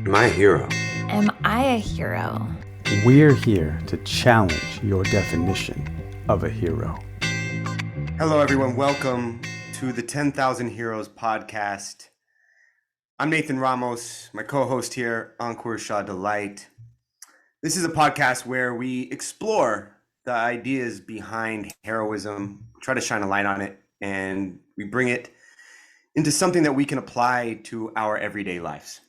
Am I a hero? Am I a hero? We're here to challenge your definition of a hero. Hello, everyone. Welcome to the 10,000 Heroes podcast. I'm Nathan Ramos, my co-host here, Ankur Shah Delight. This is a podcast where we explore the ideas behind heroism, try to shine a light on it, and we bring it into something that we can apply to our everyday lives.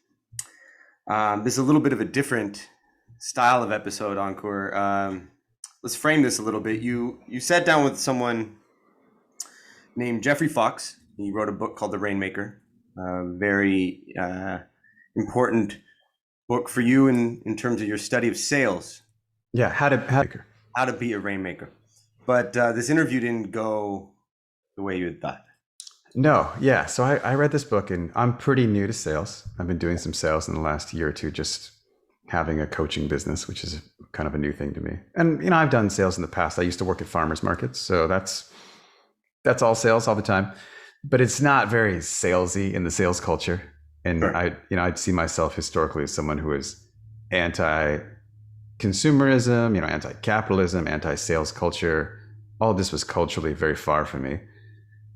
This is a little bit of a different style of episode, Ankur. Let's frame this a little bit. You sat down with someone named Jeffrey Fox. He wrote a book called The Rainmaker, a very important book for you in terms of your study of sales. Yeah, how to be a rainmaker. But this interview didn't go the way you had thought. No, yeah. So I read this book, and I'm pretty new to sales. I've been doing some sales in the last year or two, just having a coaching business, which is kind of a new thing to me. And I've done sales in the past. I used to work at farmers markets, so that's all sales all the time. But it's not very salesy in the sales culture. And sure. I'd see myself historically as someone who is anti-consumerism, anti-capitalism, anti-sales culture. All of this was culturally very far from me.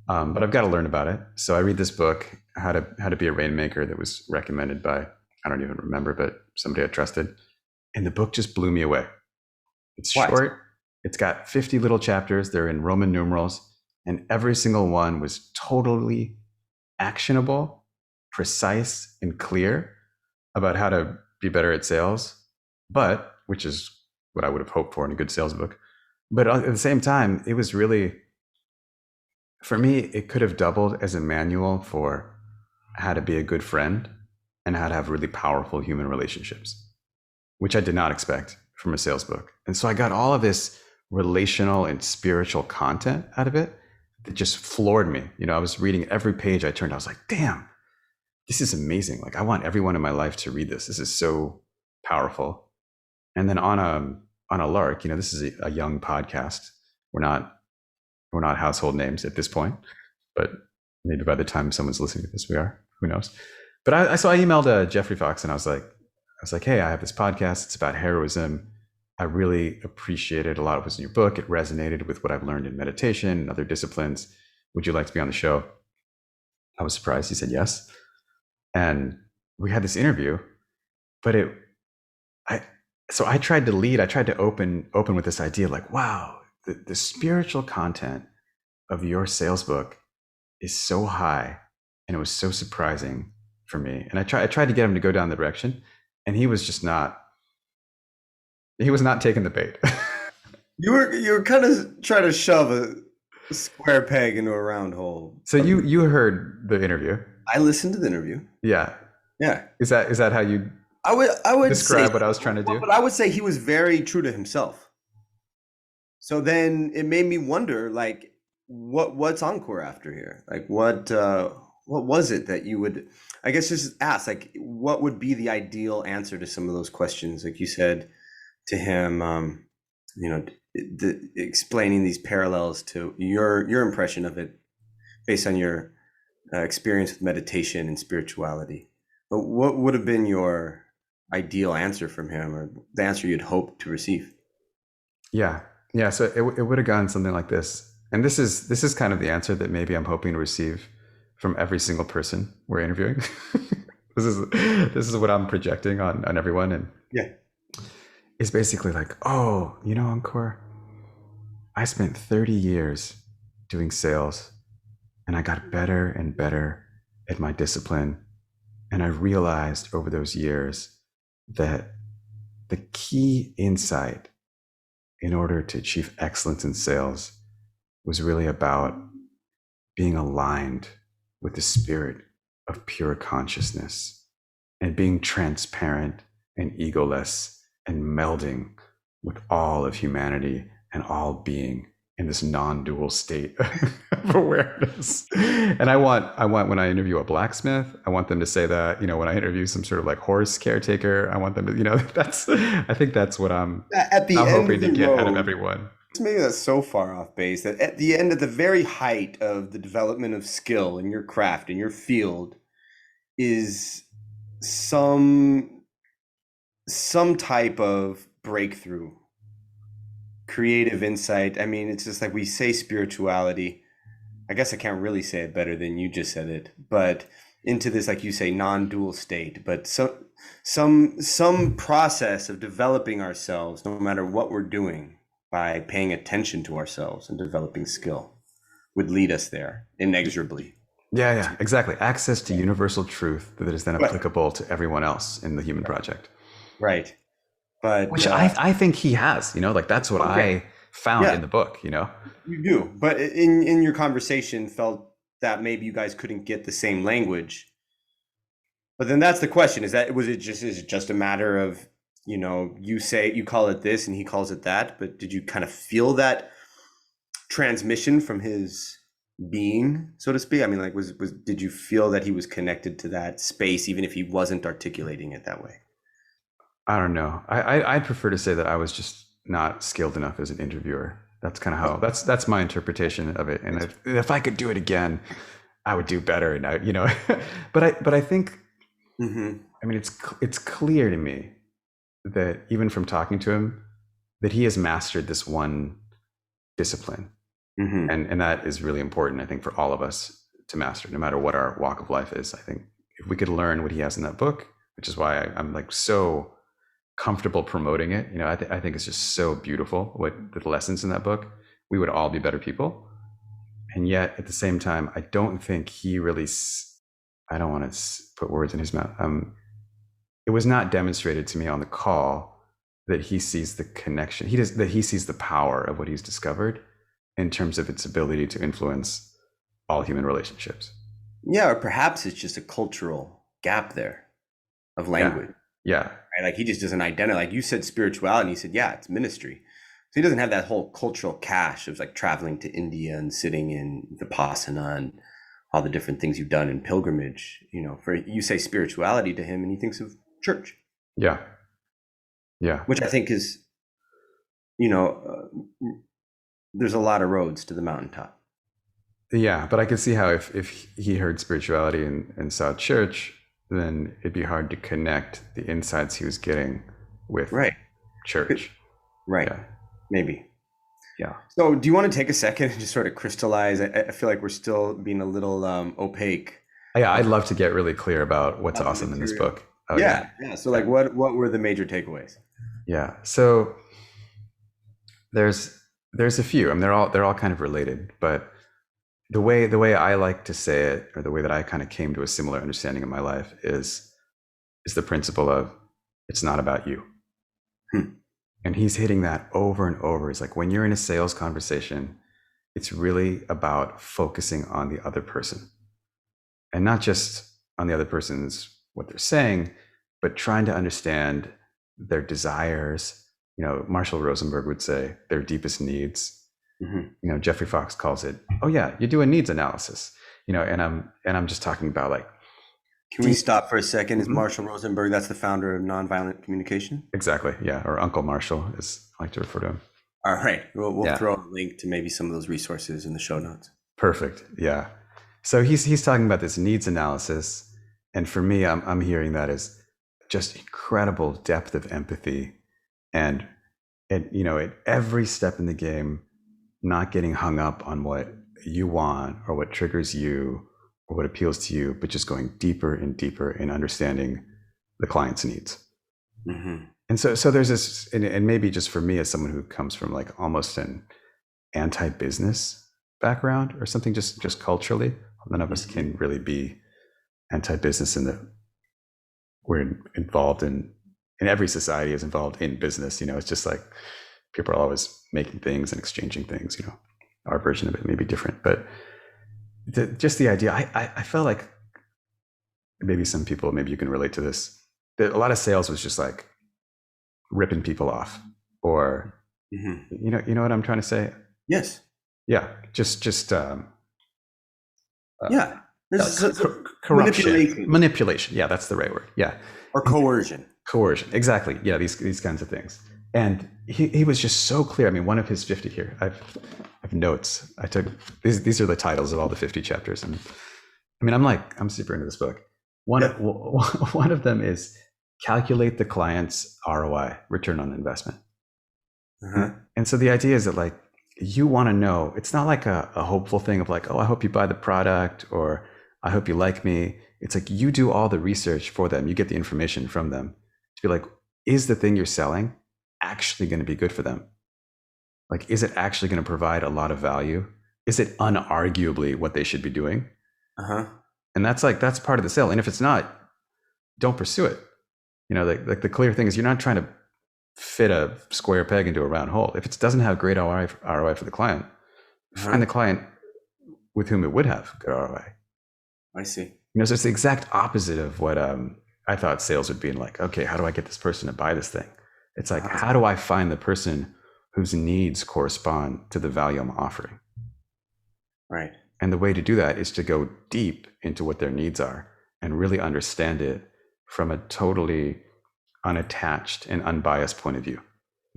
But I've got to learn about it. So I read this book, How to Be a Rainmaker, that was recommended by, I don't even remember, but somebody I trusted. And the book just blew me away. It's short. It's got 50 little chapters. They're in Roman numerals. And every single one was totally actionable, precise, and clear about how to be better at sales, which is what I would have hoped for in a good sales book. But at the same time, it was really, for me, it could have doubled as a manual for how to be a good friend and how to have really powerful human relationships, which I did not expect from a sales book. And so I got all of this relational and spiritual content out of it that just floored me. I was reading every page I turned. I was like, damn, this is amazing. Like, I want everyone in my life to read this. This is so powerful. And then on a lark, this is a young podcast. We're not household names at this point, but maybe by the time someone's listening to this, we are. Who knows? But so I emailed Jeffrey Fox, and I was like, hey, I have this podcast. It's about heroism. I really appreciated a lot of what's in your book. It resonated with what I've learned in meditation and other disciplines. Would you like to be on the show? I was surprised. He said yes. And we had this interview, but I tried to lead. I tried to open with this idea, like, wow, the spiritual content of your sales book is so high, and it was so surprising for me. And I tried to get him to go down the direction, and he was not taking the bait. You were kind of trying to shove a square peg into a round hole. So you heard the interview. I listened to the interview. Yeah. Yeah. Is that how you I would describe say, what I was trying to do? But I would say he was very true to himself. So then it made me wonder, like, what's Ankur after here? Like, what was it that you would, I guess, just ask, like, what would be the ideal answer to some of those questions? Like you said to him, explaining these parallels to your impression of it based on your experience with meditation and spirituality. But what would have been your ideal answer from him, or the answer you'd hoped to receive? Yeah. So it would have gone something like this. And this is kind of the answer that maybe I'm hoping to receive from every single person we're interviewing. This is what I'm projecting on everyone. And yeah, it's basically like, oh, Ankur, I spent 30 years doing sales, and I got better and better at my discipline. And I realized over those years that the key insight in order to achieve excellence in sales was really about being aligned with the spirit of pure consciousness and being transparent and egoless and melding with all of humanity and all being in this non-dual state of awareness. And I want when I interview a blacksmith, I want them to say that, when I interview some sort of like horse caretaker, I want them to, I think that's what I'm hoping to get out of everyone. Maybe that's so far off base that at the end, at the very height of the development of skill in your craft, in your field, is some some type of breakthrough, creative insight. I mean, it's just like we say spirituality. I guess I can't really say it better than you just said it, but into this, like you say, non-dual state, but some process of developing ourselves, no matter what we're doing, by paying attention to ourselves and developing skill, would lead us there inexorably. Yeah, exactly. Access to universal truth that is then Right. applicable to everyone else in the human project. Right. But Which I think he has, like that's what okay. I found Yeah. in the book, You do, but in your conversation, felt that maybe you guys couldn't get the same language. But then that's the question: is it just a matter of you call it this and he calls it that? But did you kind of feel that transmission from his being, so to speak? I mean, like, did you feel that he was connected to that space, even if he wasn't articulating it that way? I don't know. I'd prefer to say that I was just not skilled enough as an interviewer. That's kind of how that's my interpretation of it. And if I could do it again, I would do better. And but I think, Mm-hmm. I mean, it's clear to me that even from talking to him, that he has mastered this one discipline, Mm-hmm. and that is really important, I think, for all of us to master, no matter what our walk of life is. I think if we could learn what he has in that book, which is why I'm like so comfortable promoting it. I think it's just so beautiful what the lessons in that book. We would all be better people. And yet at the same time, I don't think he really, I don't want to put words in his mouth. It was not demonstrated to me on the call that he sees the connection. That he sees the power of what he's discovered in terms of its ability to influence all human relationships. Yeah, or perhaps it's just a cultural gap there of language. Yeah. Right? Like he just doesn't identify. Like you said, spirituality, and he said, yeah, it's ministry. So he doesn't have that whole cultural cache of like traveling to India and sitting in Vipassana and all the different things you've done in pilgrimage. For you say spirituality to him, and he thinks of church. Yeah. Which I think is, there's a lot of roads to the mountaintop. Yeah, but I could see how if he heard spirituality and saw church, then it'd be hard to connect the insights he was getting with church. Right. Yeah. Maybe. Yeah. So do you want to take a second and just sort of crystallize? I feel like we're still being a little opaque. Yeah, I'd love to get really clear about what's awesome in this book. Oh, yeah. So like what were the major takeaways? Yeah. So there's a few. I mean, they're all kind of related, but the way I like to say it, or the way that I kind of came to a similar understanding in my life is the principle of it's not about you. And he's hitting that over and over. It's like when you're in a sales conversation, it's really about focusing on the other person, and not just on the other person's what they're saying, but trying to understand their desires. Marshall Rosenberg would say their deepest needs. Mm-hmm. Jeffrey Fox calls it, oh yeah, you do a needs analysis. And I'm just talking about like. Can we stop for a second? Is Marshall Rosenberg, that's the founder of nonviolent communication? Exactly, yeah, or Uncle Marshall, as I like to refer to him. All right, we'll throw a link to maybe some of those resources in the show notes. Perfect, yeah. So he's talking about this needs analysis, and for me, I'm hearing that as just incredible depth of empathy, and at every step in the game, not getting hung up on what you want or what triggers you or what appeals to you, but just going deeper and deeper in understanding the client's needs. Mm-hmm. And so there's this, and maybe just for me as someone who comes from like almost an anti-business background or something, just culturally, none of us can really be anti-business in that we're involved in every society is involved in business. It's just like people are always making things and exchanging things. Our version of it may be different, but just the idea, I felt like maybe some people, maybe you can relate to this, that a lot of sales was just like ripping people off, or you know what I'm trying to say? Yes. Yeah. Just yeah. Corruption. Manipulation. Yeah, that's the right word. Yeah. Or coercion. Exactly. Yeah, these kinds of things. And he was just so clear. I mean, one of his 50 here, I've notes. I took these are the titles of all the 50 chapters, and I mean, I'm super into this book. One of them is calculate the client's ROI, return on investment. Uh-huh. And so the idea is that like, you want to know, it's not like a hopeful thing of like, oh, I hope you buy the product, or I hope you like me. It's like you do all the research for them. You get the information from them to be like, is the thing you're selling actually going to be good for them? Like, is it actually going to provide a lot of value? Is it unarguably what they should be doing? Uh-huh. And that's part of the sale. And if it's not, don't pursue it. You know, like the clear thing is you're not trying to fit a square peg into a round hole. If it doesn't have great ROI for the client, find the client with whom it would have good ROI. I see. You know, so it's the exact opposite of what I thought sales would be. Like, okay, how do I get this person to buy this thing? It's like, how do I find the person whose needs correspond to the value I'm offering? Right. And the way to do that is to go deep into what their needs are and really understand it from a totally unattached and unbiased point of view.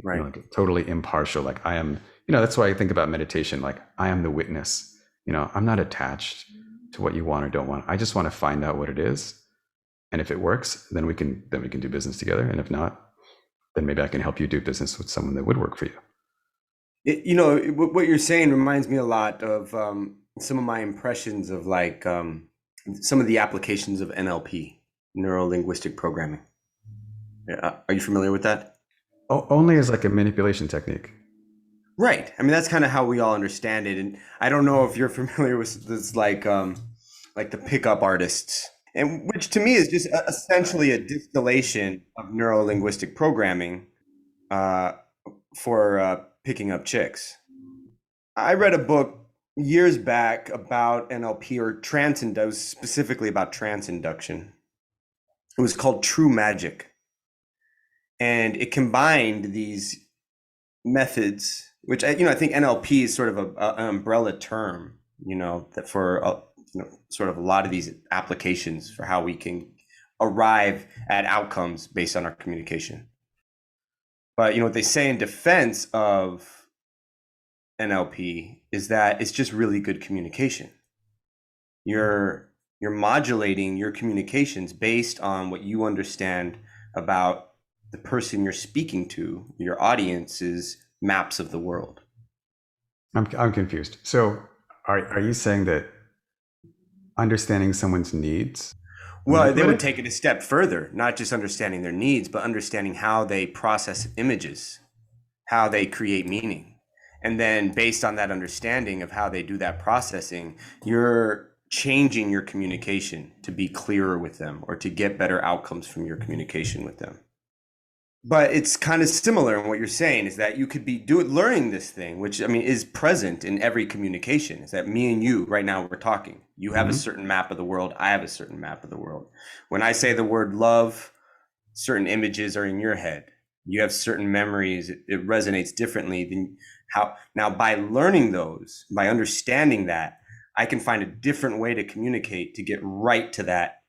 Right. You know, like totally impartial. Like I am, you know, that's why I think about meditation. Like I am the witness. You know, I'm not attached to what you want or don't want. I just want to find out what it is. And if it works, then we can do business together. And if not, then maybe I can help you do business with someone that would work for you. You know, what you're saying reminds me a lot of some of my impressions of like some of the applications of NLP, neuro-linguistic programming. Are you familiar with that? Only as like a manipulation technique. Right. I mean, that's kind of how we all understand it. And I don't know if you're familiar with this, like the pickup artists, and which to me is just essentially a distillation of neuro-linguistic programming for picking up chicks. I read a book years back about NLP or it was specifically about trance induction. It was called True Magic. And it combined these methods, which I think NLP is sort of an umbrella term, you know, that for sort of a lot of these applications for how we can arrive at outcomes based on our communication. But you know what they say in defense of NLP is that it's just really good communication. You're modulating your communications based on what you understand about the person you're speaking to, your audience's maps of the world. I'm confused. So are you saying that understanding someone's needs? Well, they would take it a step further, not just understanding their needs, but understanding how they process images, how they create meaning. And then based on that understanding of how they do that processing, you're changing your communication to be clearer with them or to get better outcomes from your communication with them. But it's kind of similar in what you're saying is that you could be learning this thing, which I mean is present in every communication. Is that me and you right now we're talking. You have a certain map of the world. I have a certain map of the world. When I say the word love, certain images are in your head. You have certain memories. It resonates differently than how. Now, by learning those, by understanding that, I can find a different way to communicate to get right to that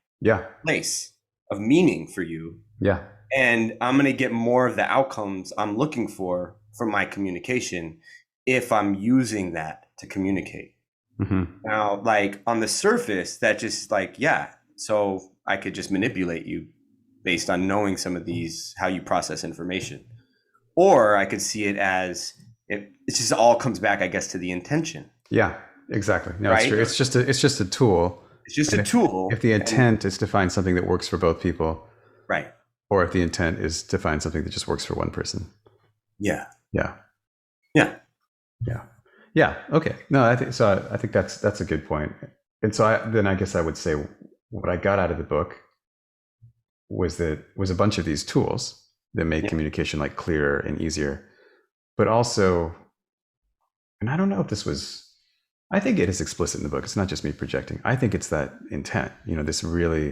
place of meaning for you. Yeah. And I'm going to get more of the outcomes I'm looking for from my communication if I'm using that to communicate. Mm-hmm. Now, like on the surface, that just like, so I could just manipulate you based on knowing some of these, how you process information. Or I could see it as, it just all comes back, I guess, to the intention. Yeah, exactly. No, right? It's true. It's just a tool. It's just a tool. If the intent is to find something that works for both people. Right. Or if the intent is to find something that just works for one person. Yeah. Yeah. Okay. No, I think that's a good point. And so I guess I would say what I got out of the book was a bunch of these tools that make communication like clearer and easier, but also, and I don't know if this was, I think it is explicit in the book. It's not just me projecting. I think it's that intent, you know, this really,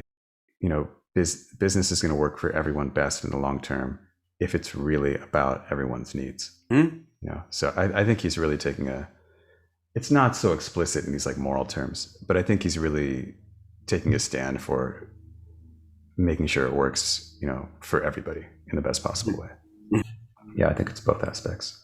you know, business is going to work for everyone best in the long term if it's really about everyone's needs. You know, so I think he's really taking it's not so explicit in these like moral terms, but I think he's really taking a stand for making sure it works, you know, for everybody in the best possible way. Yeah, I think it's both aspects.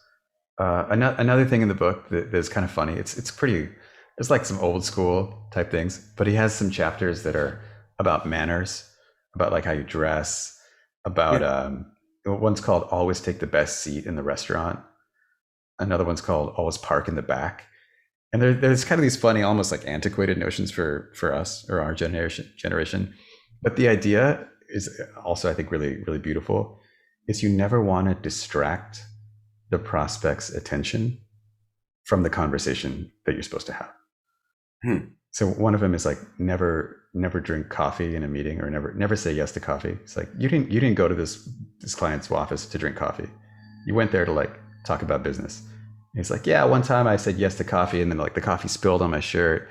Another thing in the book that's kind of funny, it's like some old school type things, but he has some chapters that are about manners, about like how you dress, about Yeah. one's called Always Take the Best Seat in the Restaurant. Another one's called Always Park in the Back. And there's kind of these funny, almost like antiquated notions for us or our generation. But the idea is also, I think, really, really beautiful, is you never want to distract the prospect's attention from the conversation that you're supposed to have. So one of them is like never drink coffee in a meeting, or never say yes to coffee. It's like you didn't go to this client's office to drink coffee. You went there to like talk about business. And he's like, yeah, one time I said yes to coffee, and then like the coffee spilled on my shirt,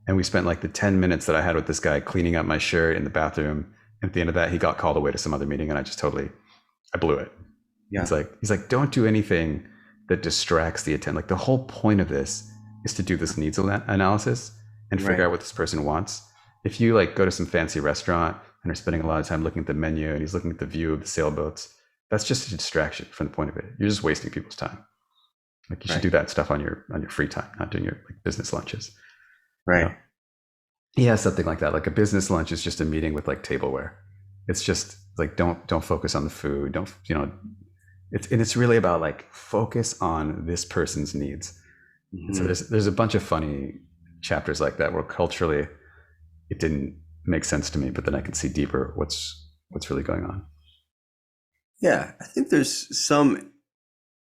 and we spent like the 10 minutes that I had with this guy cleaning up my shirt in the bathroom. And at the end of that, he got called away to some other meeting, and I blew it. Yeah. He's like, don't do anything that distracts the attention. Like the whole point of this is to do this needs analysis and figure out what this person wants. If you like go to some fancy restaurant and are spending a lot of time looking at the menu, and he's looking at the view of the sailboats, that's just a distraction from the point of it. You're just wasting people's time. Like you should do that stuff on your free time, not doing your like business lunches. Right. You know? Yeah, something like that. Like a business lunch is just a meeting with like tableware. It's just like don't focus on the food. Don't, you know, it's really about like focus on this person's needs. Mm-hmm. So there's a bunch of funny chapters like that where culturally it didn't make sense to me, but then I can see deeper what's really going on. Yeah, I think there's some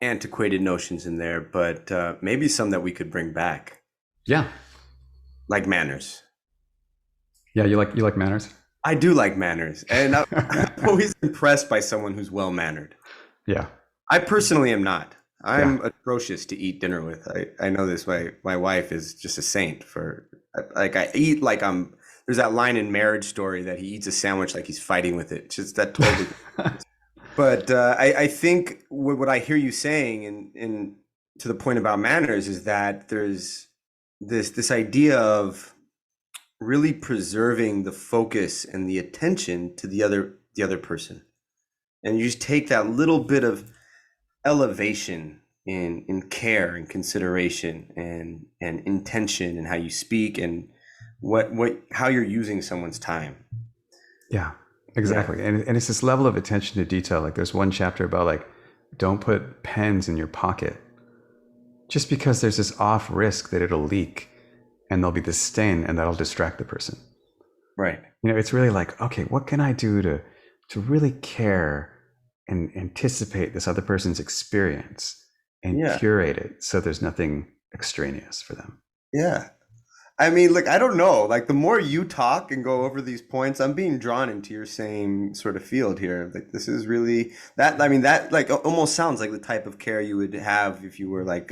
antiquated notions in there, but maybe some that we could bring back. Yeah, like manners. Yeah, you like manners? I do like manners, and I'm always impressed by someone who's well mannered. Yeah, I personally am not. I'm atrocious to eat dinner with. I know this. My wife is just a saint for like I eat like I'm. There's that line in Marriage Story that he eats a sandwich like he's fighting with it. Just that totally. But I think what I hear you saying, and to the point about manners, is that there's this idea of really preserving the focus and the attention to the other person, and you just take that little bit of elevation in care and consideration and intention and how you speak and how you're using someone's time. Yeah. Exactly. Yeah. And it's this level of attention to detail. Like there's one chapter about like, don't put pens in your pocket just because there's this off risk that it'll leak and there'll be this stain and that'll distract the person. Right. You know, it's really like, okay, what can I do to really care and anticipate this other person's experience and curate it so there's nothing extraneous for them. Yeah. I mean, like, I don't know, like the more you talk and go over these points, I'm being drawn into your same sort of field here. Like this is really that, I mean, that like almost sounds like the type of care you would have if you were like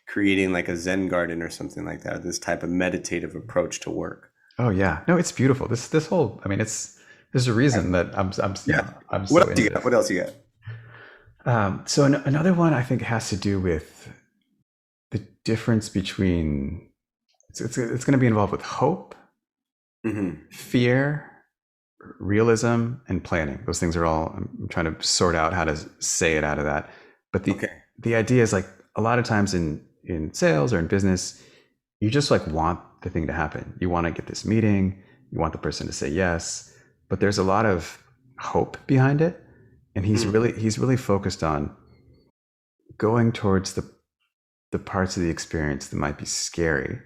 creating like a Zen garden or something like that, this type of meditative approach to work. Oh yeah. No, it's beautiful. This whole, I mean, there's a reason that I'm so what else you got? What else you got? So another one I think has to do with the difference between it's going to be involved with hope, fear, realism, and planning. Those things are all, I'm trying to sort out how to say it out of that. But the idea is like a lot of times in sales or in business, you just like want the thing to happen. You want to get this meeting, you want the person to say yes, but there's a lot of hope behind it. And he's really focused on going towards the parts of the experience that might be scary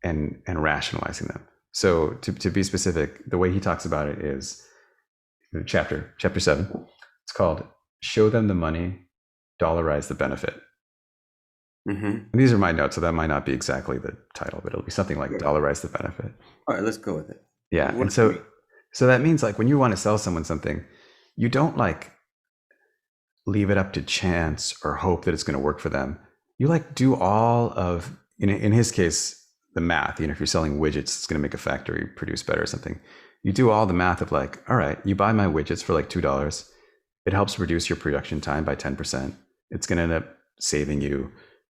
and rationalizing them. So to be specific, the way he talks about it is chapter 7. It's called Show Them the Money, Dollarize the Benefit. And these are my notes, so that might not be exactly the title, but it'll be something like Dollarize the Benefit. All right, let's go with it. Yeah. And so that means like when you want to sell someone something, you don't like leave it up to chance or hope that it's going to work for them. You like do all of, in his case, the math. You know, if you're selling widgets, it's going to make a factory produce better or something. You do all the math of like, all right, you buy my widgets for like $2. It helps reduce your production time by 10%. It's going to end up saving you,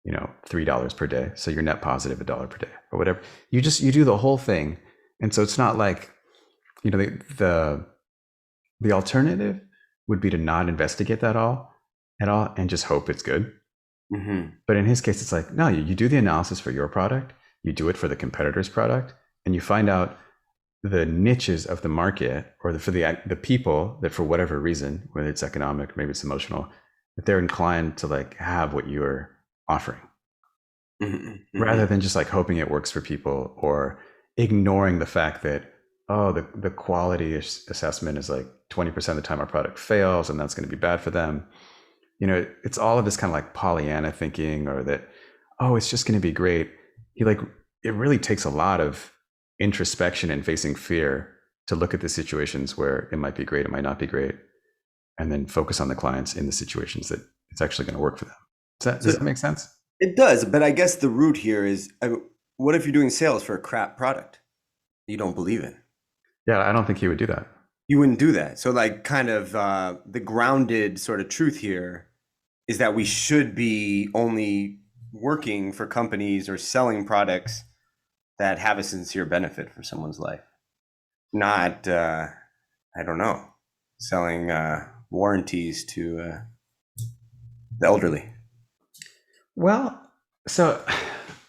$3 per day. So you're net positive $1 per day or whatever. You do the whole thing. And so it's not like, the alternative would be to not investigate that at all and just hope it's good. But in his case, it's like, no, you do the analysis for your product. You do it for the competitor's product, and you find out the niches of the market, or for the people that for whatever reason, whether it's economic, maybe it's emotional, that they're inclined to like have what you're offering, rather than just like hoping it works for people, or ignoring the fact that, oh, the quality assessment is like 20% of the time our product fails and that's going to be bad for them. It's all of this kind of like Pollyanna thinking, or that, oh, it's just going to be great. It really takes a lot of introspection and facing fear to look at the situations where it might be great, it might not be great, and then focus on the clients in the situations that it's actually going to work for them. Does that make sense? It does, but I guess the root here is, what if you're doing sales for a crap product you don't believe in? Yeah, I don't think he would do that. You wouldn't do that. So like kind of the grounded sort of truth here is that we should be only working for companies or selling products that have a sincere benefit for someone's life. Not, I don't know, selling warranties to the elderly. Well, so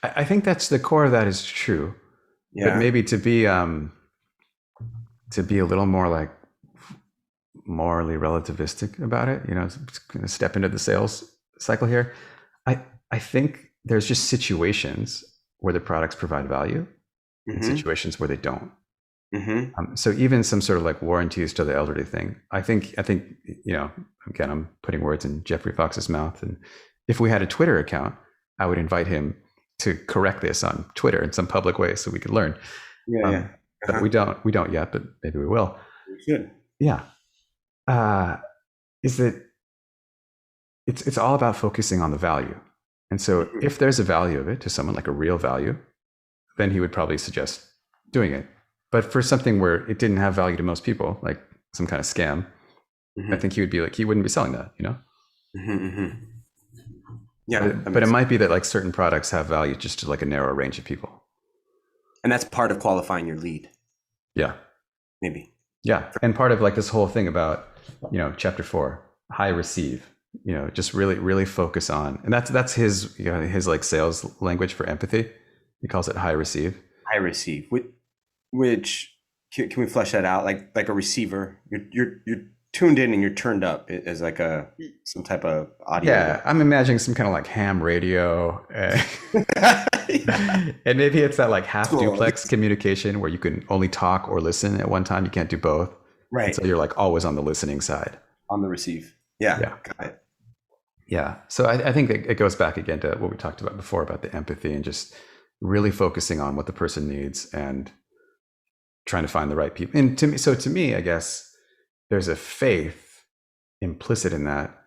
I think that's the core of that is true. Yeah. But maybe to be a little more like morally relativistic about it, kind of step into the sales cycle here. I think there's just situations where the products provide value, and situations where they don't. So even some sort of like warranties to the elderly thing, I think, again, I'm putting words in Jeffrey Fox's mouth. And if we had a Twitter account, I would invite him to correct this on Twitter in some public way so we could learn. But we don't yet, but maybe we will. We should. Yeah. Is that it's all about focusing on the value. And so if there's a value of it to someone, like a real value, then he would probably suggest doing it. But for something where it didn't have value to most people, like some kind of scam, I think he would be like, he wouldn't be selling that, Yeah. But it might be that like certain products have value just to like a narrow range of people. And that's part of qualifying your lead. Yeah. Maybe. Yeah. And part of like this whole thing about, chapter 4, high receive, just really, really focus on, and that's his, his like sales language for empathy. He calls it high receive. High receive, which can we flesh that out? Like a receiver, you're tuned in and you're turned up as like some type of audio. Yeah, I'm imagining some kind of like ham radio, and maybe it's that like half duplex communication where you can only talk or listen at one time. You can't do both. Right. And so you're like always on the listening side. On the receive. Yeah. Got it. Yeah. So I think it goes back again to what we talked about before about the empathy and just really focusing on what the person needs and trying to find the right people. And to me, I guess there's a faith implicit in that,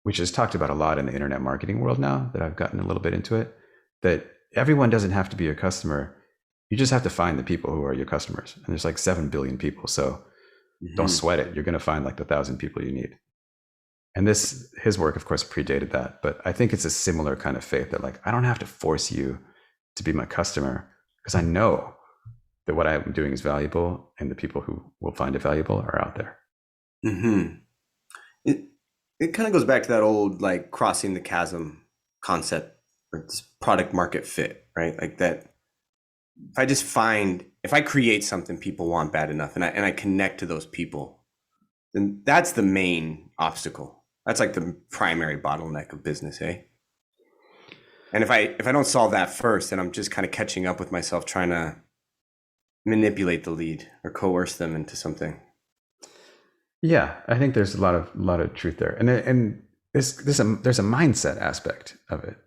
which is talked about a lot in the internet marketing world now that I've gotten a little bit into it, that everyone doesn't have to be your customer. You just have to find the people who are your customers. And there's like 7 billion people. So don't sweat it. You're going to find like the 1,000 people you need. And his work, of course, predated that. But I think it's a similar kind of faith that like, I don't have to force you to be my customer because I know that what I'm doing is valuable and the people who will find it valuable are out there. It kind of goes back to that old like crossing the chasm concept, or this product market fit, right? Like that. If I create something people want bad enough and I connect to those people, then that's the main obstacle. That's like the primary bottleneck of business, eh? And if I don't solve that first, then I'm just kind of catching up with myself, trying to manipulate the lead or coerce them into something. Yeah, I think there's a lot of truth there, and there's a mindset aspect of it.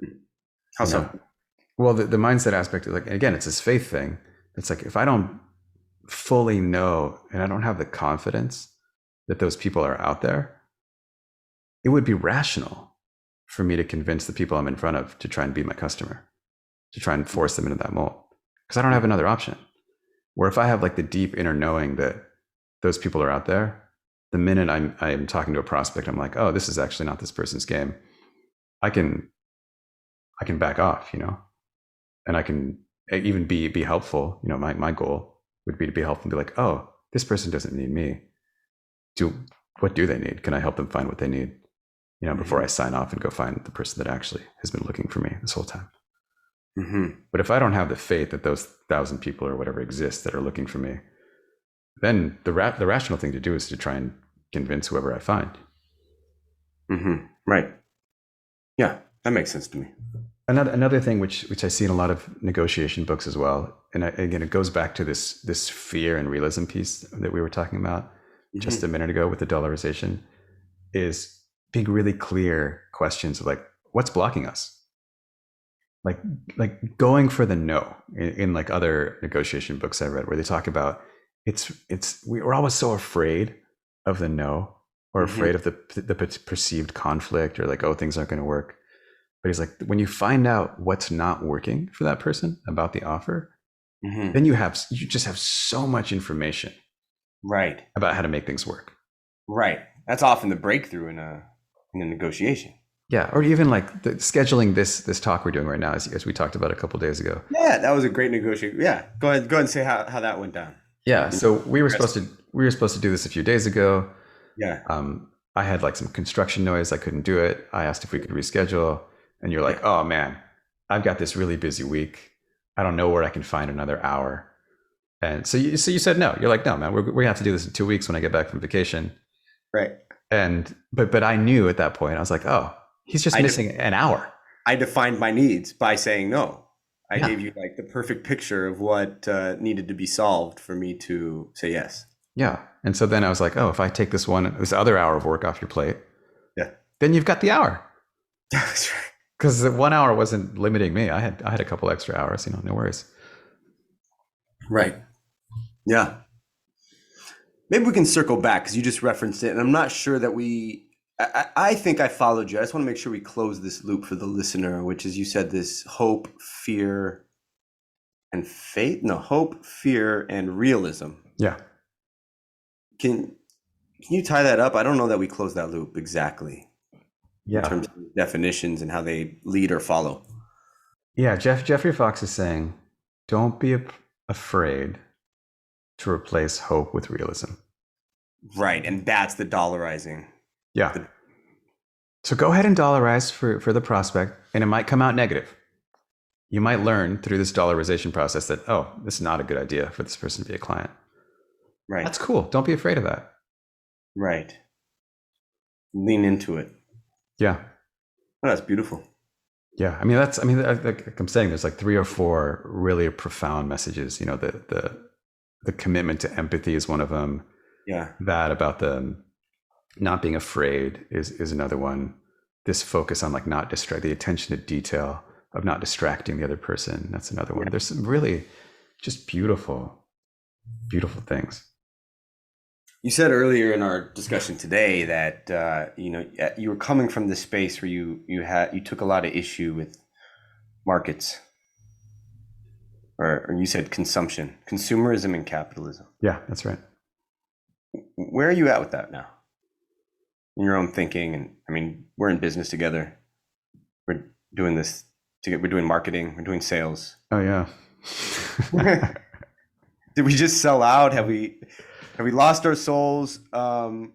How so? Well, the mindset aspect is like, again, it's this faith thing. It's like, if I don't fully know and I don't have the confidence that those people are out there, it would be rational for me to convince the people I'm in front of to try and be my customer, to try and force them into that mold, because I don't have another option. Where if I have like the deep inner knowing that those people are out there, the minute I'm talking to a prospect, I'm like, oh, this is actually not this person's game. I can back off, and I can even be helpful. My goal would be to be helpful and be like, oh, this person doesn't need me. What do they need? Can I help them find what they need? Before I sign off and go find the person that actually has been looking for me this whole time. But if I don't have the faith that those 1,000 people or whatever exist that are looking for me, then the rational thing to do is to try and convince whoever I find. Right. Yeah, that makes sense to me. Another thing which I see in a lot of negotiation books as well, and again, it goes back to this fear and realism piece that we were talking about just a minute ago with the dollarization, is being really clear questions of like, what's blocking us? Like going for the no in like other negotiation books I read, where they talk about we're always so afraid of the no, or afraid of the perceived conflict, or like, oh, things aren't going to work. But he's like, when you find out what's not working for that person about the offer, then you just have so much information, right, about how to make things work. Right. That's often the breakthrough in a negotiation. Yeah, or even like scheduling this talk we're doing right now, as we talked about a couple of days ago. Yeah, that was a great negotiation. Yeah, go ahead and say how that went down. Yeah, so we were supposed to do this a few days ago. Yeah. I had like some construction noise. I couldn't do it. I asked if we could reschedule, and you're like, oh man, I've got this really busy week. I don't know where I can find another hour. And so you said no. You're like, no, man, we're gonna have to do this in 2 weeks when I get back from vacation. Right. And but I knew at that point, I was like, oh, he's just missing an hour. I defined my needs by saying no. I gave you like the perfect picture of what needed to be solved for me to say yes. Yeah. And so then I was like, oh, if I take this other hour of work off your plate, then you've got the hour. That's right. Because the 1 hour wasn't limiting me. I had a couple extra hours, no worries. Right. Yeah. Maybe we can circle back, because you just referenced it, and I'm not sure that I think I followed you. I just want to make sure we close this loop for the listener, which is, you said this hope, fear, and faith. No, hope, fear, and realism. Yeah. Can you tie that up? I don't know that we closed that loop exactly. Yeah. In terms of definitions and how they lead or follow. Yeah. Jeffrey Fox is saying, don't be afraid to replace hope with realism. Right. And that's the dollarizing. Yeah. So go ahead and dollarize for the prospect, and it might come out negative. You might learn through this dollarization process that, oh, this is not a good idea for this person to be a client. Right. That's cool. Don't be afraid of that. Right. Lean into it. Yeah. Oh, that's beautiful. Yeah. Like I'm saying, there's like 3 or 4 really profound messages. The commitment to empathy is one of them. Yeah. That about the not being afraid is another one. This focus on like the attention to detail of not distracting the other person. That's another one. There's some really just beautiful, beautiful things. You said earlier in our discussion today that you were coming from this space where you took a lot of issue with markets, or you said consumerism, and capitalism. Yeah, that's right. Where are you at with that now, in your own thinking? And we're in business together. We're doing this together. We're doing marketing. We're doing sales. Oh yeah. Did we just sell out? Have we lost our souls? And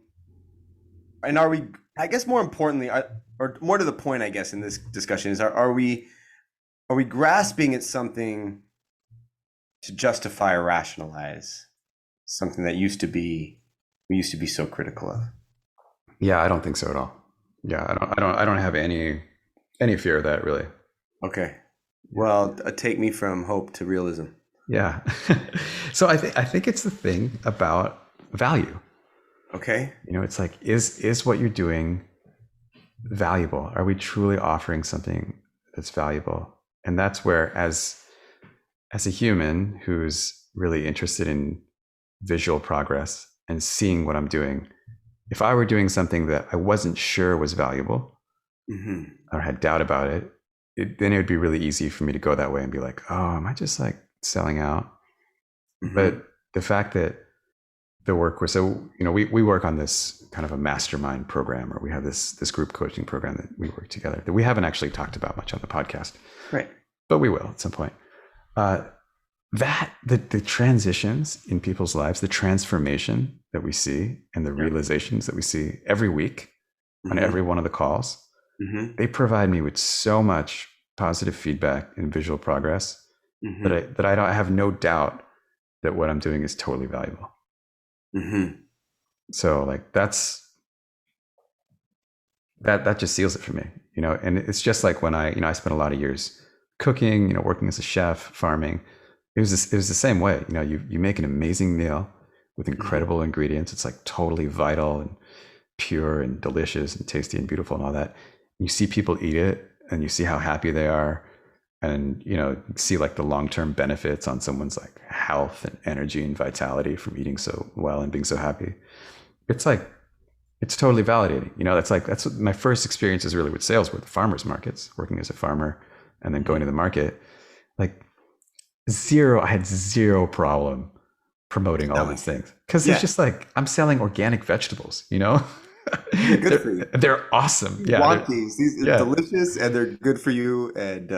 are we, I guess more importantly, or more to the point, I guess, in this discussion is, are we grasping at something to justify or rationalize something that we used to be so critical of? Yeah, I don't think so at all. Yeah, I don't have any fear of that, really. Okay. Well, take me from hope to realism. Yeah. So I think it's the thing about value. Okay. It's like, is what you're doing valuable? Are we truly offering something that's valuable? And that's where, as a human who's really interested in visual progress and seeing what I'm doing, if I were doing something that I wasn't sure was valuable, or had doubt about it, then it would be really easy for me to go that way and be like, oh, am I just like selling out? But the fact that the work we work on this kind of a mastermind program, or we have this group coaching program that we work together that we haven't actually talked about much on the podcast, right? But we will at some point. That the transitions in people's lives, the transformation that we see, and the realizations that we see every week on every one of the calls, they provide me with so much positive feedback and visual progress, Mm-hmm. that I don't have no doubt that what I'm doing is totally valuable. Mm-hmm. So like that just seals it for me, and it's just like when I spent a lot of years cooking, working as a chef, farming. It was the same way. You make an amazing meal with incredible ingredients. It's like totally vital and pure and delicious and tasty and beautiful and all that. You see people eat it and you see how happy they are, and see like the long-term benefits on someone's like health and energy and vitality from eating so well and being so happy. It's like, it's totally validating. That's what my first experiences really with sales were, the farmers markets, working as a farmer and then going to the market. Like I had zero problem promoting all these things, because it's just like, I'm selling organic vegetables, Good for you. They're awesome. You want these are delicious, and they're good for you. And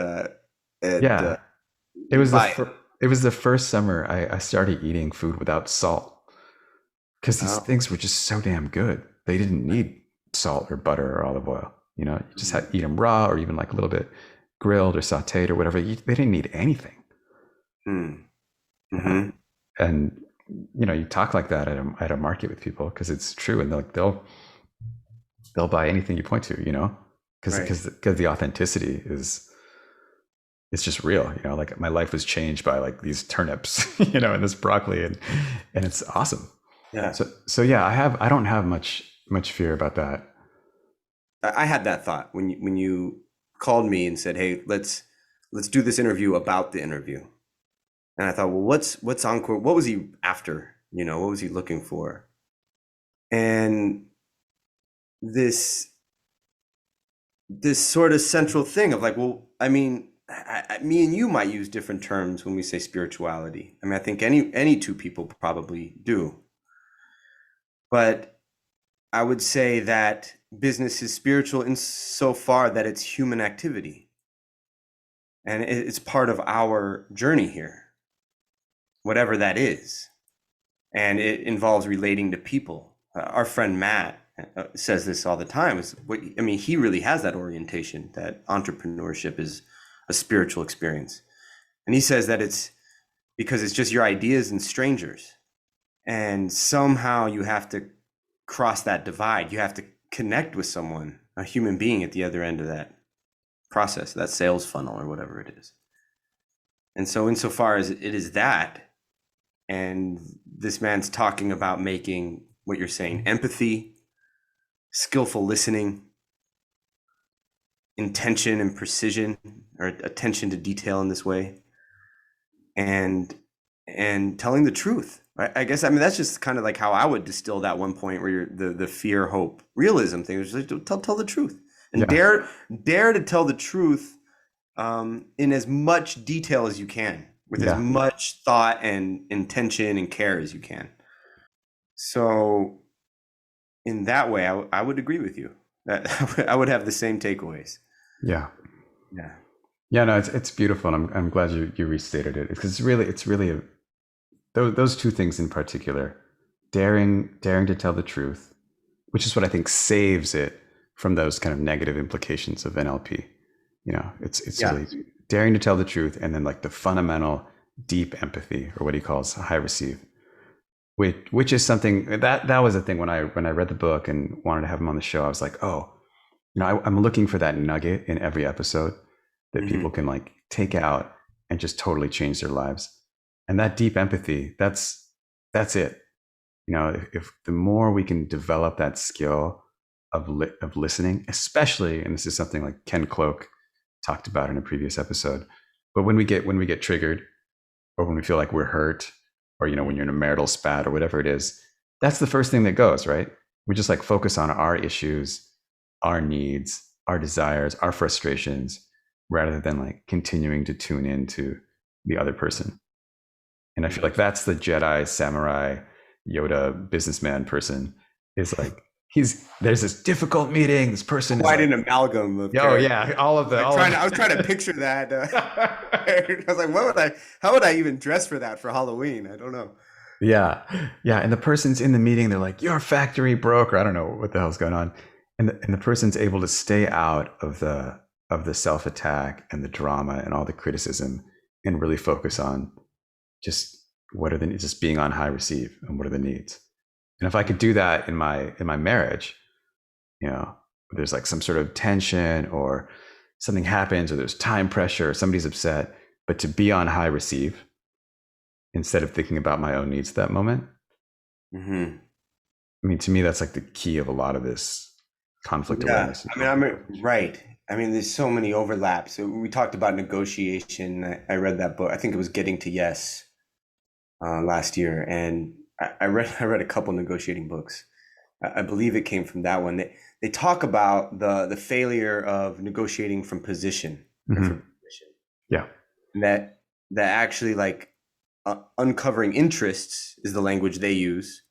it was the first summer I started eating food without salt, because these things were just so damn good. They didn't need salt or butter or olive oil. You just had to eat them raw, or even like a little bit grilled or sauteed or whatever. They didn't need anything. Mm-hmm. And you talk like that at a market with people, because it's true, and they'll buy anything you point to, because the authenticity is, it's just real. Like my life was changed by like these turnips, and this broccoli, and it's awesome. Yeah. So yeah, I don't have much fear about that. I had that thought when you called me and said, "Hey, let's do this interview about the interview." And I thought, well, what's Ankur? What was he after? What was he looking for? And this sort of central thing of like, well, I mean, me and you might use different terms when we say spirituality. I mean, I think any two people probably do. But I would say that business is spiritual insofar that it's human activity. And it's part of our journey here, whatever that is. And it involves relating to people. Our friend Matt says this all the time. He really has that orientation, that entrepreneurship is a spiritual experience. And he says that it's because it's just your ideas and strangers. And somehow you have to cross that divide. You have to connect with someone, a human being at the other end of that process, that sales funnel or whatever it is. And so insofar as it is that, and this man's talking about making what you're saying, empathy, skillful listening, intention and precision, or attention to detail in this way, and telling the truth. I guess, that's just kind of like how I would distill that one point where you're the fear, hope, realism thing. Is like, tell the truth, and dare to tell the truth in as much detail as you can, with as much thought and intention and care as you can. So in that way, I would agree with you. That I would have the same takeaways. Yeah. No, it's beautiful, and I'm glad you restated it, because it's really those two things in particular, daring to tell the truth, which is what I think saves it from those kind of negative implications of NLP. It's really daring to tell the truth, and then like the fundamental deep empathy, or what he calls high receive, which is something that was a thing when I read the book and wanted to have him on the show. I was like, I'm looking for that nugget in every episode that people can like take out and just totally change their lives. And that deep empathy, that's it. If the more we can develop that skill of listening, especially, and this is something like Ken Cloak talked about in a previous episode, but when we get triggered, or when we feel like we're hurt, or when you're in a marital spat or whatever it is, that's the first thing that goes, right? We just like focus on our issues, our needs, our desires, our frustrations, rather than like continuing to tune into the other person. And I feel like that's the Jedi, samurai, Yoda, businessman person, is like, there's this difficult meeting. This person quite is an amalgam of all of the. I was trying to picture that. I was like, how would I even dress for that for Halloween? I don't know. Yeah. And the person's in the meeting. They're like, your factory broke, or I don't know what the hell's going on. And the person's able to stay out of the of the self-attack and the drama and all the criticism, and really focus on just what are the needs, just being on high receive, and what are the needs. And if I could do that in my marriage, there's like some sort of tension or something happens or there's time pressure or somebody's upset, but to be on high receive instead of thinking about my own needs at that moment. Mm-hmm. I mean, to me, that's like the key of a lot of this conflict awareness. I'm right. I mean, there's so many overlaps. So we talked about negotiation. I read that book. I think it was Getting to Yes last year, and I read a couple negotiating books. I believe it came from that one. They talk about the failure of negotiating from position. Mm-hmm. From position. Yeah, and that actually like uncovering interests is the language they use,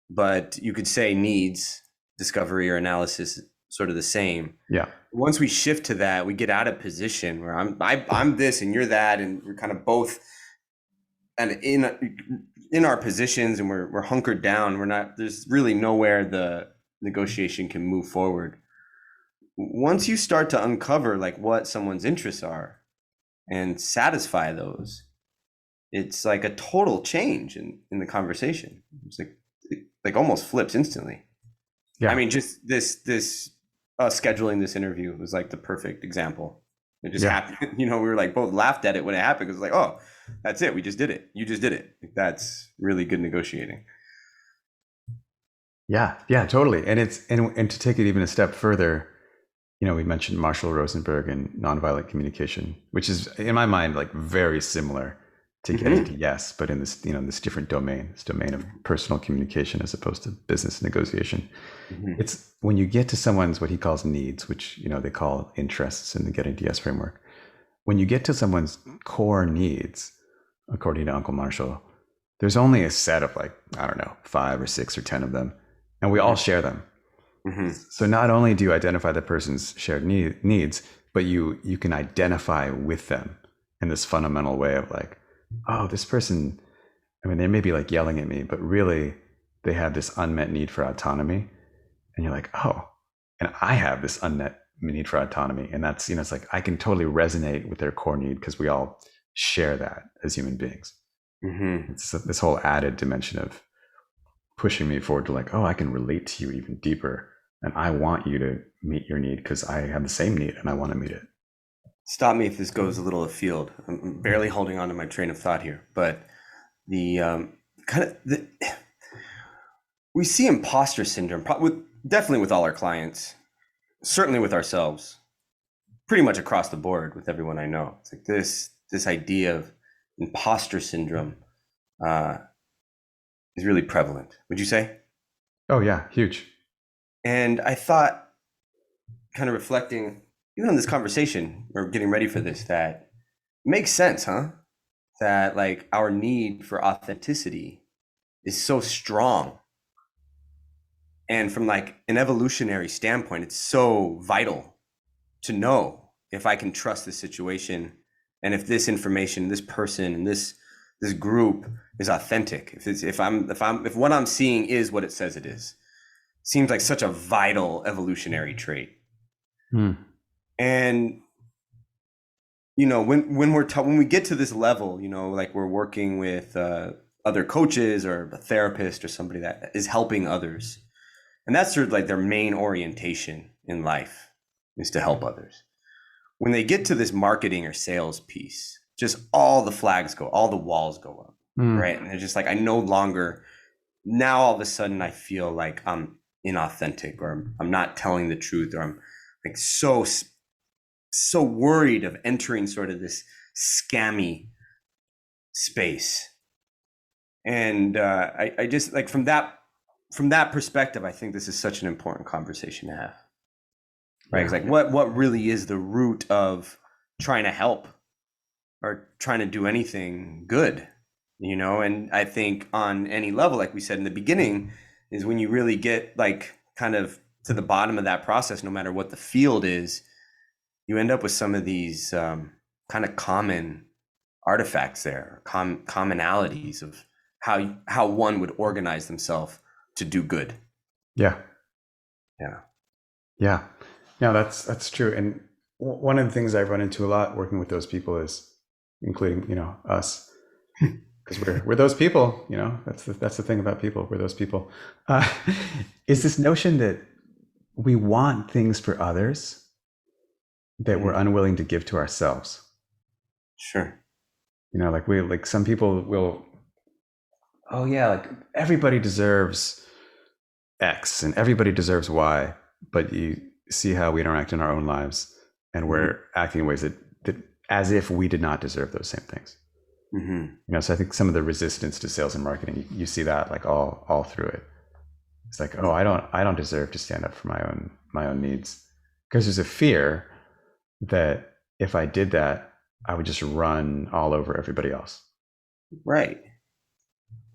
but you could say needs, discovery or analysis, sort of the same. Yeah. Once we shift to that, we get out of position where I'm this and you're that, and we're kind of both and in our positions, and we're hunkered down. There's really nowhere the negotiation can move forward. Once you start to uncover like what someone's interests are and satisfy those, it's like a total change in the conversation. It's like almost flips instantly. Yeah. I mean, just this scheduling this interview was like the perfect example. It just happened. We were like both laughed at it when it happened, because it was like, oh, that's it. We just did it. You just did it. That's really good negotiating. Yeah, totally. And and to take it even a step further, we mentioned Marshall Rosenberg and nonviolent communication, which is in my mind like very similar to Getting to Yes, but in this this different domain, this domain of personal communication as opposed to business negotiation. Mm-hmm. It's when you get to someone's what he calls needs, which they call interests in the Getting to Yes framework. When you get to someone's core needs, according to Uncle Marshall, there's only a set of 5 or 6 or 10 of them, and we all share them. Mm-hmm. So not only do you identify the person's shared needs, but you can identify with them in this fundamental way of like, oh, this person, I mean, they may be like yelling at me, but really they have this unmet need for autonomy. And you're like, oh, and I have this unmet need for autonomy. And that's, it's like, I can totally resonate with their core need because we all share that as human beings. Mm-hmm. It's this whole added dimension of pushing me forward to like, oh, I can relate to you even deeper. And I want you to meet your need because I have the same need and I want to meet it. Stop me if this goes a little afield. I'm barely holding on to my train of thought here, but the we see imposter syndrome definitely with all our clients, certainly with ourselves, pretty much across the board with everyone I know. It's like this idea of imposter syndrome is really prevalent. Would you say? Oh yeah, huge. And I thought, kind of reflecting, even on this conversation, or getting ready for this, that makes sense, huh? That like our need for authenticity is so strong. And from like an evolutionary standpoint, it's so vital to know if I can trust this situation, and if this information, this person, and this group is authentic. If what I'm seeing is what it says it is. Seems like such a vital evolutionary trait. And when we get to this level, like we're working with other coaches or a therapist or somebody that is helping others, and that's sort of like their main orientation in life, is to help others. When they get to this marketing or sales piece, just all the flags go, all the walls go up, right? And they're just like, now all of a sudden I feel like I'm inauthentic, or I'm not telling the truth, or I'm like so worried of entering sort of this scammy space. And I just like from that perspective, I think this is such an important conversation to have, right? It's like what really is the root of trying to help or trying to do anything good, and I think on any level, like we said in the beginning, is when you really get like kind of to the bottom of that process, no matter what the field is, you end up with some of these kind of common artifacts there, commonalities of how one would organize themselves to do good. Yeah. No, that's true. And one of the things I run into a lot working with those people is, including, us, because we're those people, that's the thing about people. We're those people. Uh, is this notion that we want things for others that we're unwilling to give to ourselves. Sure. Like some people will, oh yeah, like everybody deserves X and everybody deserves Y, but you see how we interact in our own lives and we're acting in ways that as if we did not deserve those same things. So I think some of the resistance to sales and marketing, you see that like all through it. It's like, oh, I don't deserve to stand up for my own needs, because there's a fear that if I did that, I would just run all over everybody else. Right.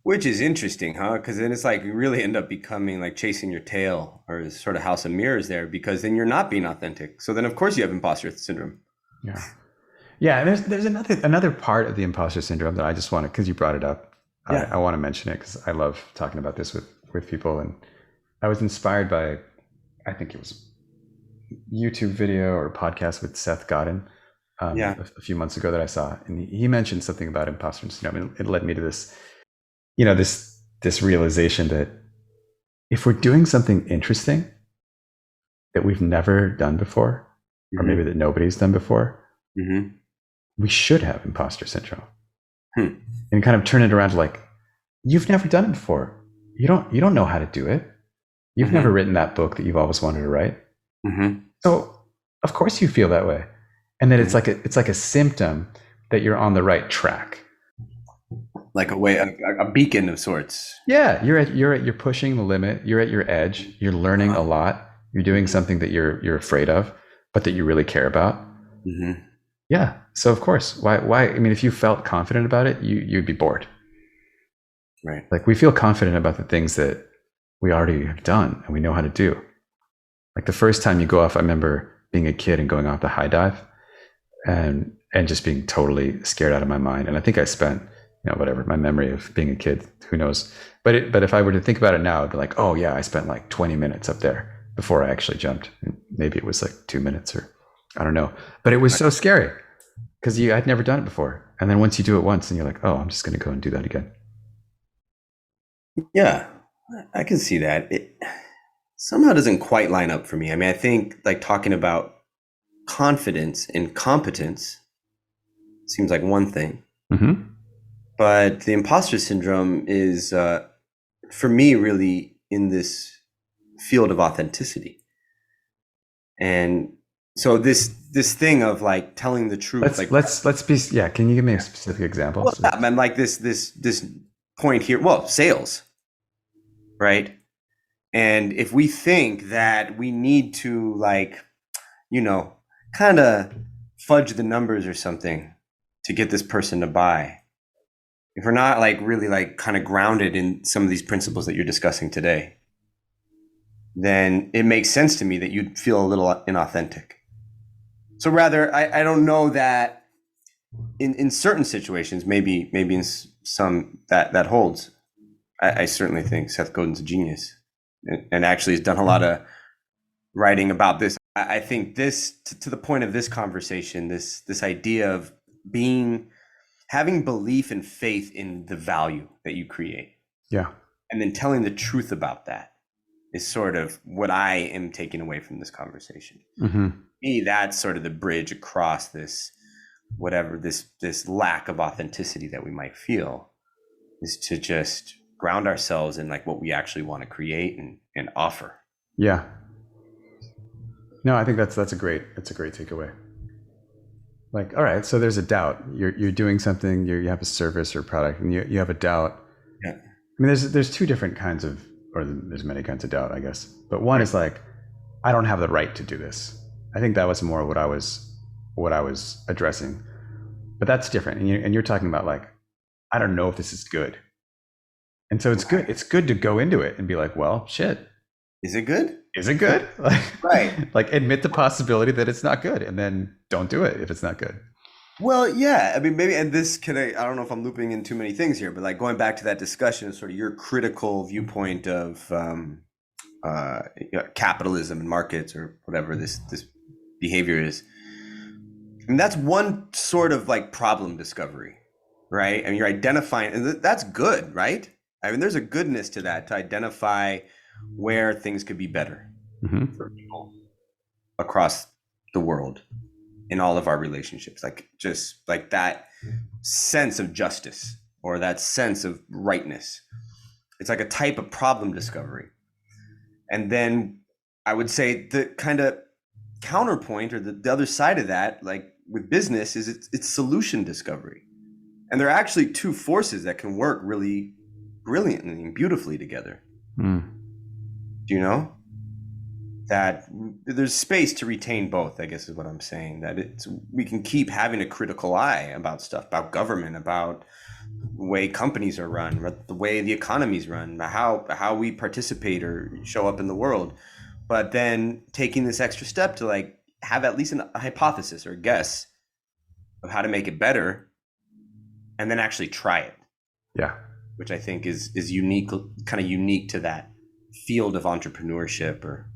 Which is interesting, huh? Because then it's like you really end up becoming like chasing your tail, or this sort of house of mirrors there, because then you're not being authentic. So then of course you have imposter syndrome. Yeah. Yeah. There's another part of the imposter syndrome that I just want to, because you brought it up. Yeah. I want to mention it because I love talking about this with people. And I was inspired by, I think it was YouTube video or podcast with Seth Godin a few months ago that I saw. And he mentioned something about imposter syndrome. And it led me to this, this realization that if we're doing something interesting that we've never done before, or maybe that nobody's done before, we should have imposter syndrome. And kind of turn it around to like, you've never done it before. You don't know how to do it. You've never written that book that you've always wanted to write. So of course you feel that way. And then it's like a symptom that you're on the right track. Like a beacon of sorts. Yeah, you're pushing the limit. You're at your edge. You're learning a lot. You're doing something that you're afraid of, but that you really care about. Yeah. So of course, why? I mean, if you felt confident about it, you'd be bored. Right. Like we feel confident about the things that we already have done and we know how to do. Like the first time you go off, I remember being a kid and going off the high dive and just being totally scared out of my mind. And I think I spent, whatever, my memory of being a kid, who knows? But if I were to think about it now, I'd be like, oh yeah, I spent like 20 minutes up there before I actually jumped. And maybe it was like 2 minutes or I don't know. But it was so scary because I'd never done it before. And then once you do it once and you're like, oh, I'm just going to go and do that again. Yeah, I can see that. It somehow doesn't quite line up for me. I mean, I think like talking about confidence and competence seems like one thing. But the imposter syndrome is, for me, really in this field of authenticity. And so this thing of like telling the truth. Let's be. Yeah, can you give me a specific example? Well, I'm like this point here. Well, sales, right? And if we think that we need to like, kind of fudge the numbers or something to get this person to buy, if we're not like really like kind of grounded in some of these principles that you're discussing today, then it makes sense to me that you'd feel a little inauthentic. So rather, I don't know that in certain situations, maybe in some that holds. I certainly think Seth Godin's a genius and actually has done a lot of writing about this. I think this, to the point of this conversation, this idea of having belief and faith in the value that you create. Yeah. And then telling the truth about that is sort of what I am taking away from this conversation. Me, that's sort of the bridge across this, whatever, this lack of authenticity that we might feel, is to just ground ourselves in like what we actually want to create and offer. Yeah. No, I think that's a great takeaway. Like, all right, so there's a doubt. You're doing something. You have a service or product, and you have a doubt. Yeah. I mean, there's two different kinds of, or there's many kinds of doubt, I guess. But one is like, I don't have the right to do this. I think that was more what I was addressing. But that's different. And you're talking about like, I don't know if this is good. And so it's good. It's good to go into it and be like, well, shit. Is it good? Is it good? Like, right. Like admit the possibility that it's not good and then don't do it if it's not good. Well, yeah. I mean, maybe, and this I don't know if I'm looping in too many things here, but like going back to that discussion of sort of your critical viewpoint of capitalism and markets or whatever this behavior is. And that's one sort of like problem discovery, right? I mean, you're identifying, and that's good, right? I mean, there's a goodness to that, to identify where things could be better Mm-hmm. for people across the world in all of our relationships. Like just like that sense of justice or that sense of rightness. It's like a type of problem discovery. And then I would say the kind of counterpoint or the other side of that, like with business, is it's solution discovery. And there are actually two forces that can work really brilliantly and beautifully together. Mm. Do you know? That there's space to retain both, I guess is what I'm saying. That we can keep having a critical eye about stuff, about government, about the way companies are run, the way the economies run, how we participate or show up in the world. But then taking this extra step to like have at least a hypothesis or a guess of how to make it better, and then actually try it. Yeah. Which I think is unique, kind of unique to that field of entrepreneurship, or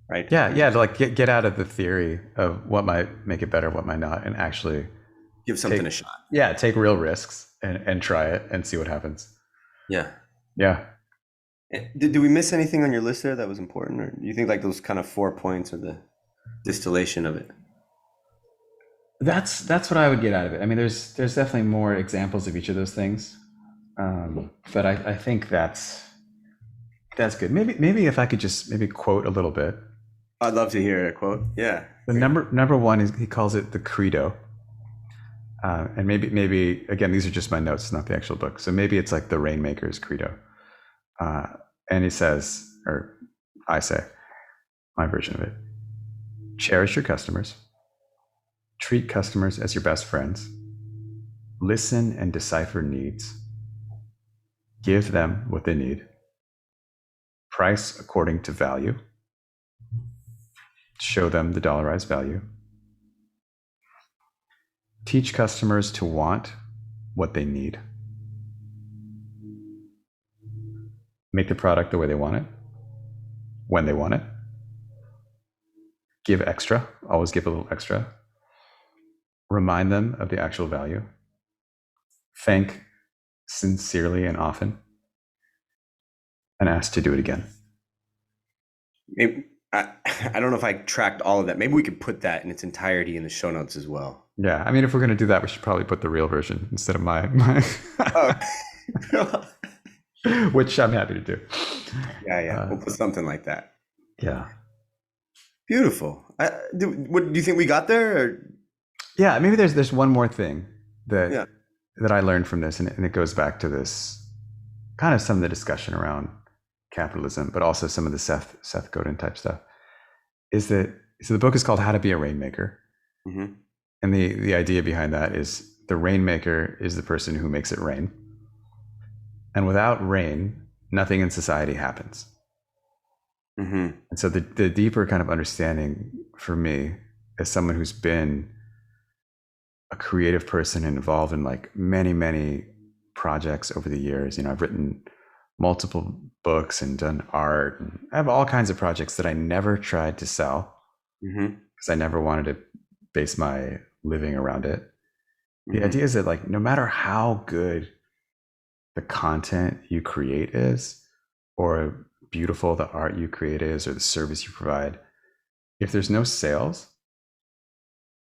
right? Yeah. To like get out of the theory of what might make it better, what might not, and actually Give something a shot. Yeah, take real risks and try it and see what happens. Yeah. Yeah. Did we miss anything on your list there that was important, or do you think like those kind of 4 points are the distillation of it? That's what I would get out of it. I mean, there's definitely more examples of each of those things, but I think that's good. Maybe if I could just maybe quote a little bit. I'd love to hear a quote. Yeah. The number one is, he calls it the Credo, and maybe again, these are just my notes, not the actual book. So maybe it's like the Rainmaker's Credo, and he says, or I say, my version of it: cherish your customers. Treat customers as your best friends. Listen and decipher needs. Give them what they need. Price according to value. Show them the dollarized value. Teach customers to want what they need. Make the product the way they want it, when they want it. Give extra, always give a little extra. Remind them of the actual value. Thank sincerely and often. And ask to do it again. Maybe, I don't know if I tracked all of that. Maybe we could put that in its entirety in the show notes as well. Yeah, I mean, if we're going to do that, we should probably put the real version instead of my Oh. which I'm happy to do. Yeah. We'll put something like that. Yeah. Beautiful. What do you think we got there? Or? Yeah, maybe there's one more thing that I learned from this, and it goes back to this kind of some of the discussion around capitalism, but also some of the Seth Godin type stuff. Is that so? The book is called How to Be a Rainmaker, mm-hmm. and the idea behind that is the rainmaker is the person who makes it rain, and without rain, nothing in society happens. Mm-hmm. And so the deeper kind of understanding for me, as someone who's been a creative person and involved in like many projects over the years, I've written multiple books and done art, and I have all kinds of projects that I never tried to sell because I never wanted to base my living around it. The idea is that like no matter how good the content you create is, or beautiful the art you create is, or the service you provide, if there's no sales,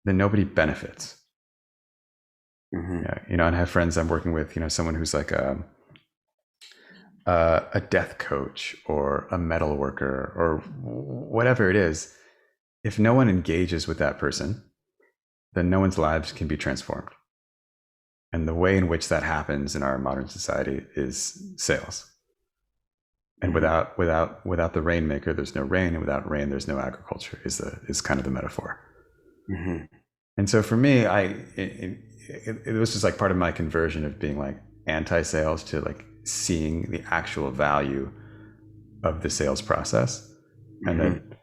then nobody benefits. Yeah, and I have friends I'm working with, someone who's like a death coach or a metal worker or whatever it is. If no one engages with that person, then no one's lives can be transformed. And the way in which that happens in our modern society is sales. And without the rainmaker, there's no rain, and without rain, there's no agriculture. Is kind of the metaphor. Mm-hmm. And so for me, it was just like part of my conversion of being like anti-sales to like seeing the actual value of the sales process, and then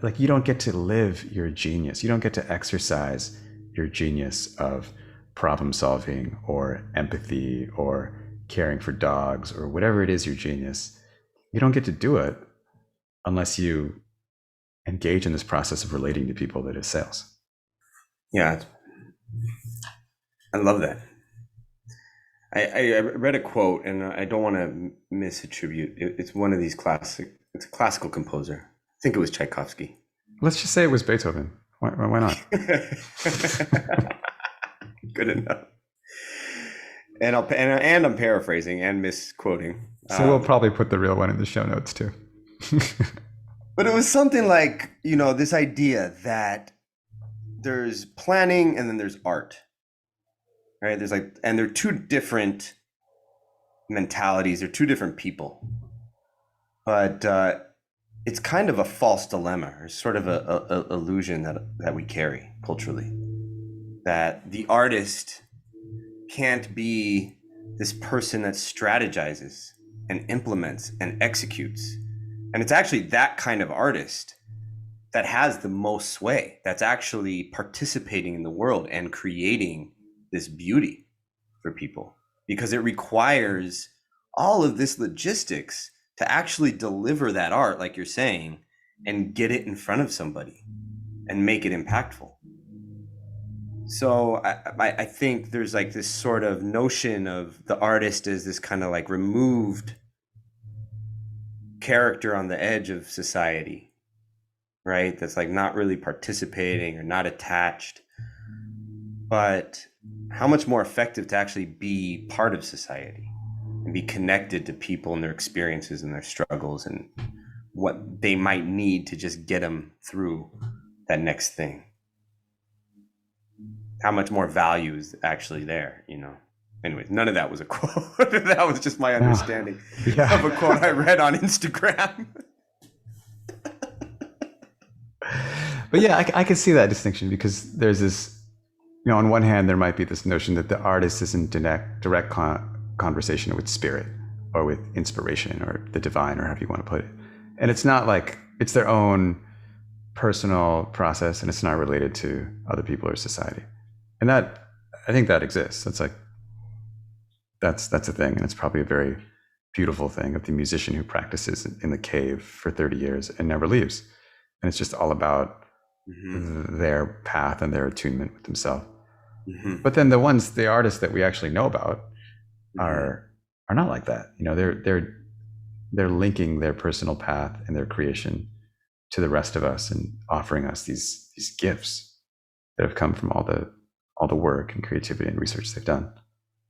like you don't get to live your genius. You don't get to exercise your genius of problem solving or empathy or caring for dogs or whatever it is your genius. You don't get to do it unless you engage in this process of relating to people that is sales. Yeah, I love that. I read a quote, and I don't want to misattribute. It's one of these it's a classical composer. I think it was Tchaikovsky. Let's just say it was Beethoven. Why not? Good enough. And I'm paraphrasing and misquoting. So we'll probably put the real one in the show notes too. But it was something like, this idea that there's planning and then there's art, right? And they're two different mentalities. They're two different people, but it's kind of a false dilemma, or sort of a illusion that we carry culturally, that the artist can't be this person that strategizes and implements and executes. And it's actually that kind of artist that has the most sway, that's actually participating in the world and creating this beauty for people, because it requires all of this logistics to actually deliver that art, like you're saying, and get it in front of somebody and make it impactful. So I think there's like this sort of notion of the artist as this kind of like removed character on the edge of society, right? That's like not really participating or not attached. But how much more effective to actually be part of society and be connected to people and their experiences and their struggles and what they might need to just get them through that next thing. How much more value is actually there, Anyways, none of that was a quote. That was just my understanding of a quote I read on Instagram. But yeah, I can see that distinction, because there's this, on one hand, there might be this notion that the artist is in direct conversation with spirit or with inspiration or the divine, or however you want to put it. And it's not like it's their own personal process, and it's not related to other people or society. And that, I think that exists. That's a thing. And it's probably a very beautiful thing of the musician who practices in the cave for 30 years and never leaves. And it's just all about their path and their attunement with themselves. But then the artists that we actually know about are not like that. They're linking their personal path and their creation to the rest of us and offering us these gifts that have come from all the work and creativity and research they've done.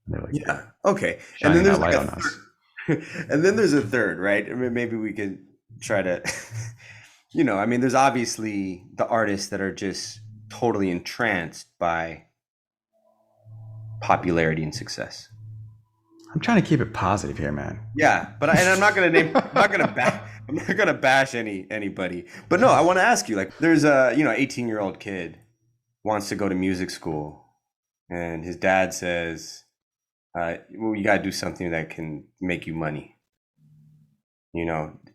And they're like, okay. And then there's light on us. And then there's a third, right? I mean, maybe we could try to, there's obviously the artists that are just totally entranced by popularity and success. I'm trying to keep it positive here, man. Yeah, but I'm not gonna I'm not gonna bash anybody. But no, I want to ask you, like, there's a 18-year-old kid wants to go to music school, and his dad says, well, you gotta do something that can make you money.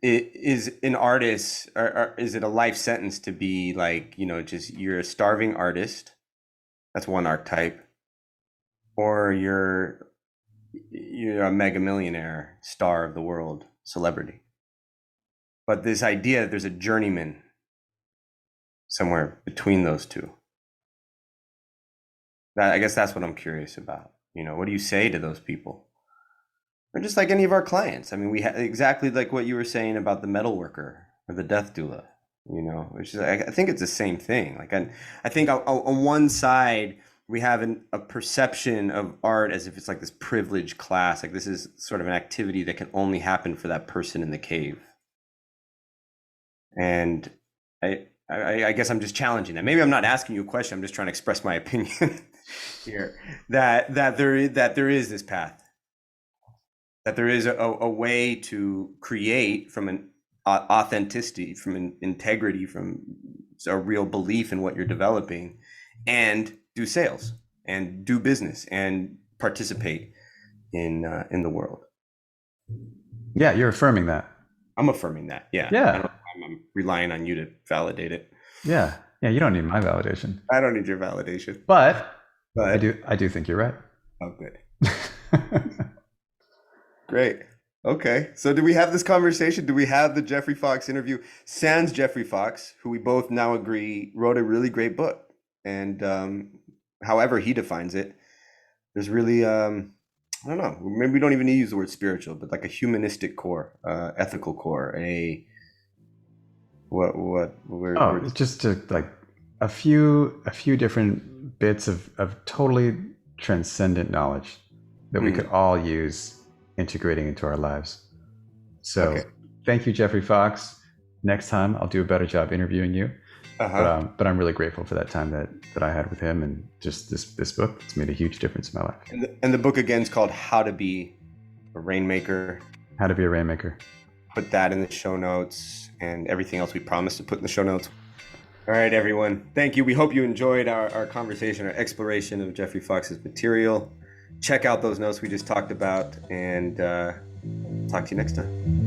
Is an artist, or is it a life sentence to be like, just you're a starving artist? That's one archetype. Or you're a mega millionaire, star of the world, celebrity. But this idea that there's a journeyman somewhere between those two, I guess that's what I'm curious about. What do you say to those people? Or just like any of our clients. I mean, we have exactly like what you were saying about the metal worker or the death doula, which is, I think it's the same thing. Like, I think on one side, we have a perception of art as if it's like this privileged class, like this is sort of an activity that can only happen for that person in the cave. And I guess I'm just challenging that. Maybe I'm not asking you a question. I'm just trying to express my opinion here. That there is this path. That there is a way to create from an authenticity, from an integrity, from a real belief in what you're developing, and do sales and do business and participate in the world. Yeah, you're affirming that. I'm affirming that. Yeah. Yeah. I'm relying on you to validate it. Yeah. Yeah. You don't need my validation. I don't need your validation. But I do think you're right. Oh, good. Great. Okay. So do we have this conversation? Do we have the Jeffrey Fox interview? Sans Jeffrey Fox, who we both now agree wrote a really great book. and however he defines it, there's really I don't know, maybe we don't even need to use the word spiritual, but like a humanistic core, ethical core, it's just like a few different bits of totally transcendent knowledge that we could all use integrating into our lives. So thank you, Jeffrey Fox. Next time I'll do a better job interviewing you. But I'm really grateful for that time that I had with him, and just this book. It's made a huge difference in my life. And the book again is called How to Be a Rainmaker. How to Be a Rainmaker. Put that in the show notes, and everything else we promised to put in the show notes. All right, everyone. Thank you. We hope you enjoyed our conversation, our exploration of Jeffrey Fox's material. Check out those notes we just talked about, and talk to you next time.